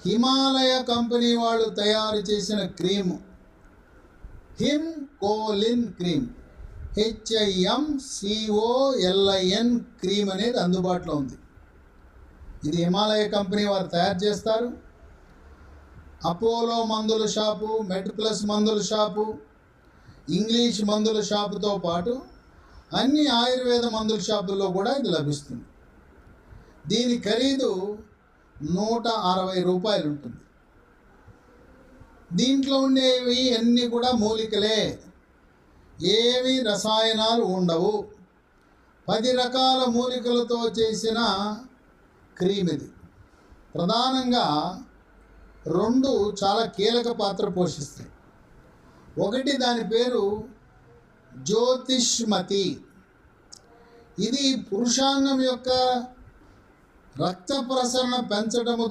Himalaya company వాళ్ళు తయారు చేసిన cream Himcolin cream, HIMCOLIN cream అనేది అందుబాటులో ఉంది. ఇది హిమాలయ కంపెనీ వారు తయారు చేస్తారు. అపోలో మందుల షాపు, మెడ్ప్లస్ మందుల షాపు, ఇంగ్లీష్ మందుల షాపుతో పాటు అన్ని ఆయుర్వేద మందుల షాపుల్లో కూడా ఇది లభిస్తుంది. దీని ఖరీదు 160 రూపాయలు ఉంటుంది. దీంట్లో ఉండేవి అన్నీ కూడా మూలికలే, ఏమీ రసాయనాలు ఉండవు. 10 రకాల మూలికలతో చేసిన క్రీమ్ ఇది. ప్రధానంగా 2 చాలా కీలక పాత్ర పోషిస్తాయి. ఒకటి దాని పేరు జ్యోతిష్మతి. ఇది పురుషాంగం యొక్క రక్త ప్రసరణ పెంచడము